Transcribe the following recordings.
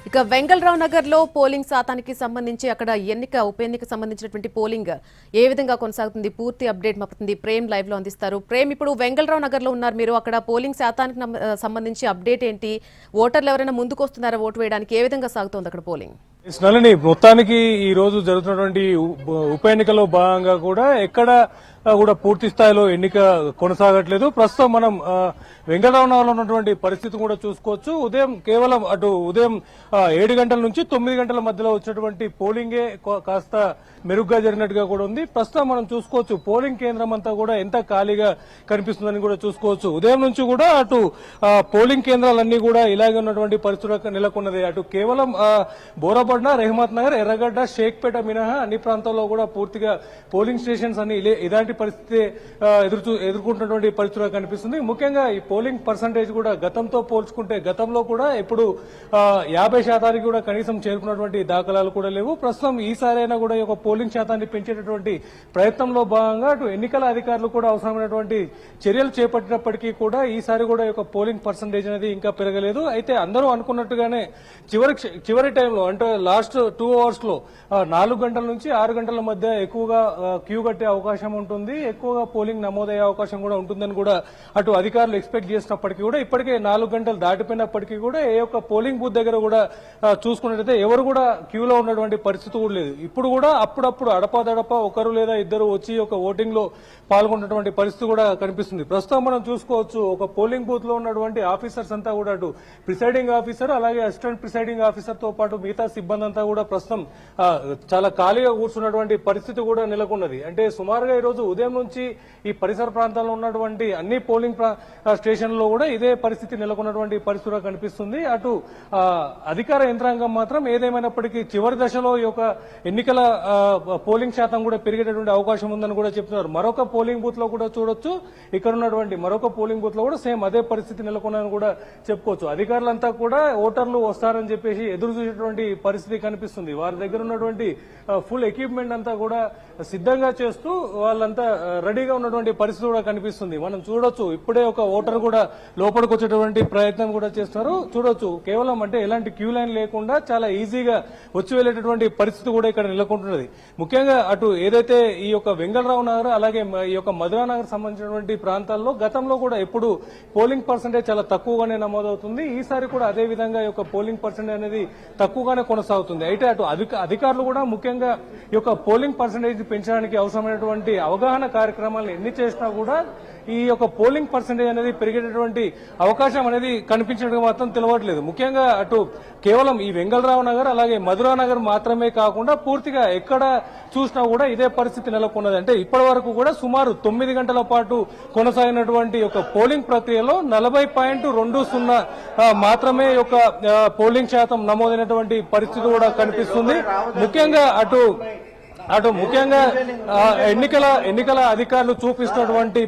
ఇక వెంగళరావు నగర్ లో పోలింగ్ శాతానికి సంబంధించి అక్కడ ఉప ఎన్నిక సంబంధించినటువంటి పోలింగ్ ఏ విధంగా కొనసాగుతుంది పూర్తి అప్డేట్ మాపుతుంది ప్రేమ్ లైవ్ లో అందిస్తారు. ప్రేమ్, ఇప్పుడు వెంగళరావు నగర్ లో ఉన్నారు మీరు. అక్కడ పోలింగ్ శాతానికి సంబంధించి అప్డేట్ ఏంటి? ఓటర్లు ఎవరైనా ముందుకు వస్తున్నారా ఓటు వేయడానికి? ఏ విధంగా సాగుతోంది అక్కడ పోలింగ్? నళిని, మొత్తానికి ఈ రోజు జరుగుతున్నటువంటి ఉప ఎన్నికలో భాగంగా కూడా ఎక్కడ కూడా పూర్తి స్థాయిలో ఎన్నిక కొనసాగట్లేదు. ప్రస్తుతం మనం వెంగళరావు నగర్లో ఉన్నటువంటి పరిస్థితి కూడా చూసుకోవచ్చు. కేవలం ఉదయం 7 గంటల నుంచి 9 గంటల మధ్యలో వచ్చినటువంటి పోలింగే కాస్త మెరుగ్గా జరిగినట్టుగా కూడా ఉంది. ప్రస్తుతం మనం చూసుకోవచ్చు పోలింగ్ కేంద్రం అంతా కూడా ఎంత ఖాళీగా కనిపిస్తుందని కూడా చూసుకోవచ్చు. ఉదయం నుంచి కూడా పోలింగ్ కేంద్రాలన్నీ కూడా ఇలాగే ఉన్నటువంటి పరిస్థితులు నెలకొన్నది. కేవలం బోరాపట్న, రెహమత్ నగర్, ఎర్రగడ్డ, షేక్పేట మినహా అన్ని ప్రాంతాల్లో కూడా పూర్తిగా పోలింగ్ స్టేషన్స్ అన్ని ఇలాంటి పరిస్థితి ఎదుర్కొంటున్నటువంటి పరిస్థితులు కనిపిస్తుంది. ముఖ్యంగా ఈ పోలింగ్ పర్సంటేజ్ కూడా గతంతో పోల్చుకుంటే గతంలో కూడా ఎప్పుడు 50% కూడా కనీసం చేరుకున్నటువంటి దాఖలాలు కూడా లేవు. ప్రస్తుతం ఈసారైనా కూడా ఈ పోలింగ్ శాతాన్ని పెంచేటటువంటి ప్రయత్నంలో భాగంగా ఎన్నికల అధికారులు కూడా అవసరమైనటువంటి చర్యలు చేపట్టినప్పటికీ కూడా ఈసారి కూడా పోలింగ్ పర్సంటేజ్ అనేది ఇంకా పెరగలేదు. అయితే అందరూ అనుకున్నట్టుగానే చివరి టైంలో అంటే లాస్ట్ 2 అవర్స్ లో 4 గంటల నుంచి 6 గంటల మధ్య ఎక్కువగా క్యూ కట్టే అవకాశం ఉంటుంది, ఎక్కువగా పోలింగ్ నమోదయ్యే అవకాశం కూడా ఉంటుందని కూడా అధికారులు ఎక్స్పెక్ట్ చేసినప్పటికీ కూడా ఇప్పటికే 4 గంటలు దాటిపోయినప్పటికీ కూడా ఏ ఒక్క పోలింగ్ బూత్ దగ్గర కూడా చూసుకున్నట్లయితే ఎవరు కూడా క్యూలో ఉన్నటువంటి పరిస్థితి కూడా లేదు. ఇప్పుడు కూడా అప్పుడప్పుడు అడపాదడప ఒకరు లేదా ఇద్దరు వచ్చి ఓటింగ్ లో పాల్గొన్నటువంటి పరిస్థితి కూడా కనిపిస్తుంది. ప్రస్తుతం మనం చూసుకోవచ్చు ఒక పోలింగ్ బూత్ లో ఉన్నటువంటి ఆఫీసర్స్ అంతా కూడా ప్రిసైడింగ్ ఆఫీసర్ అలాగే అసిస్టెంట్ ప్రిసైడింగ్ ఆఫీసర్ తో పాటు మిగతా సిబ్బంది అంతా కూడా ప్రస్తుతం చాలా ఖాళీగా కూర్చున్నటువంటి పరిస్థితి కూడా నెలకొన్నది. అంటే సుమారుగా ఈ రోజు ఉదయం నుంచి ఈ పరిసర ప్రాంతాల్లో ఉన్నటువంటి అన్ని పోలింగ్ స్టేషన్లో కూడా ఇదే పరిస్థితి నెలకొన్నటువంటి పరిస్థితి కనిపిస్తుంది. అధికార యంత్రాంగం మాత్రం ఏదేమైనప్పటికీ చివరి దశలో ఈ ఎన్నికల పోలింగ్ శాతం కూడా పెరిగేటటువంటి అవకాశం ఉందని కూడా చెప్తున్నారు. మరొక పోలింగ్ బూత్ లో కూడా చూడొచ్చు, ఇక్కడ ఉన్నటువంటి మరొక పోలింగ్ బూత్ లో కూడా సేమ్ అదే పరిస్థితి నెలకొందని కూడా చెప్పుకోవచ్చు. అధికారులంతా కూడా ఓటర్లు వస్తారని చెప్పేసి ఎదురు చూసేటువంటి పరిస్థితి కనిపిస్తుంది. వారి దగ్గర ఉన్నటువంటి ఫుల్ ఎక్విప్మెంట్ అంతా కూడా సిద్ధంగా చేస్తూ వాళ్ళంతా రెడీగా ఉన్నటువంటి పరిస్థితి కూడా కనిపిస్తుంది. మనం చూడొచ్చు ఇప్పుడే ఒక ఓటర్ కూడా లోపలికి వచ్చేటువంటి ప్రయత్నం కూడా చేస్తున్నారు. చూడొచ్చు కేవలం అంటే ఎలాంటి క్యూ లైన్ లేకుండా చాలా ఈజీగా వచ్చి వెళ్లేటటువంటి పరిస్థితి కూడా ఇక్కడ నెలకొంటున్నది. ముఖ్యంగా ఏదైతే ఈ వెంగళరావు నగర్ అలాగే ఈ మధురా నగర్ సంబంధించినటువంటి ప్రాంతాల్లో గతంలో కూడా ఎప్పుడు పోలింగ్ పర్సెంటేజ్ చాలా తక్కువగానే నమోదవుతుంది. ఈసారి కూడా అదే విధంగా ఈ పోలింగ్ పర్సెంటేజ్ అనేది తక్కువగానే కొనసాగుతుంది. అయితే అధికారులు కూడా ముఖ్యంగా ఈ పోలింగ్ పర్సెంటేజ్ పెంచడానికి అవసరమైనటువంటి అవగాహన కార్యక్రమాలను ఎన్ని చేసినా కూడా ఈ పోలింగ్ పర్సెంటేజ్ అనేది పెరిగేటటువంటి అవకాశం అనేది కనిపించడం మాత్రం తెలియట్లేదు. ముఖ్యంగా కేవలం ఈ వెంగళరావు నగర్ అలాగే మధురా నగర్ మాత్రమే కాకుండా పూర్తిగా ఎక్కడ చూసినా కూడా ఇదే పరిస్థితి నెలకొన్నది. అంటే ఇప్పటి వరకు కూడా సుమారు 9 గంటల పాటు కొనసాగినటువంటి పోలింగ్ ప్రక్రియలో 40.20 మాత్రమే పోలింగ్ శాతం నమోదైనటువంటి పరిస్థితి కూడా కనిపిస్తుంది. ముఖ్యంగా ముఖ్యంగా ఎన్నికల అధికారులు చూపిస్తున్నటువంటి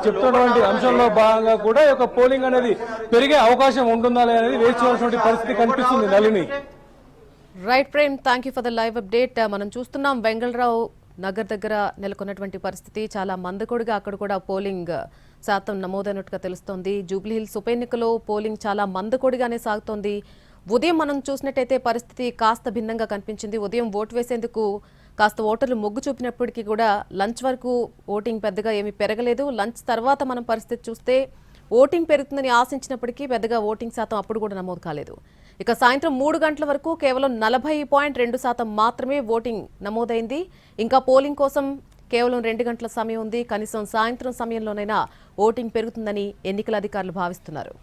చెప్తున్నటువంటి అంశంలో భాగంగా కూడా పోలింగ్ అనేది పెరిగే అవకాశం ఉంటుందా అనేది వేచి చూడాల్సిన పరిస్థితి కనిపిస్తుంది. Nalini, right Prem, thank you for the live update. మనం చూస్తున్నాం వెంగళరావు నగర్ దగ్గర నెలకొన్నటువంటి పరిస్థితి చాలా మందకొడిగా అక్కడ కూడా పోలింగ్ శాతం నమోదైనట్టుగా తెలుస్తోంది. జూబ్లీహిల్స్ ఉప ఎన్నికలో పోలింగ్ చాలా మందకొడిగానే సాగుతోంది. ఉదయం మనం చూసినట్టయితే పరిస్థితి కాస్త భిన్నంగా కనిపించింది. ఉదయం ఓటు వేసేందుకు కాస్త ఓటర్లు మొగ్గు చూపినప్పటికీ కూడా లంచ్ వరకు ఓటింగ్ పెద్దగా ఏమీ పెరగలేదు. లంచ్ తర్వాత మనం పరిస్థితి చూస్తే ఓటింగ్ పెరుగుతుందని ఆశించినప్పటికీ పెద్దగా ఓటింగ్ శాతం అప్పుడు కూడా నమోదు కాలేదు. ఇక సాయంత్రం 3 గంటల వరకు కేవలం 40.2% మాత్రమే ఓటింగ్ నమోదైంది. ఇంకా పోలింగ్ కోసం కేవలం 2 గంటల సమయం ఉంది. కనీసం సాయంత్రం సమయంలోనైనా ఓటింగ్ పెరుగుతుందని ఎన్నికల అధికారులు భావిస్తున్నారు.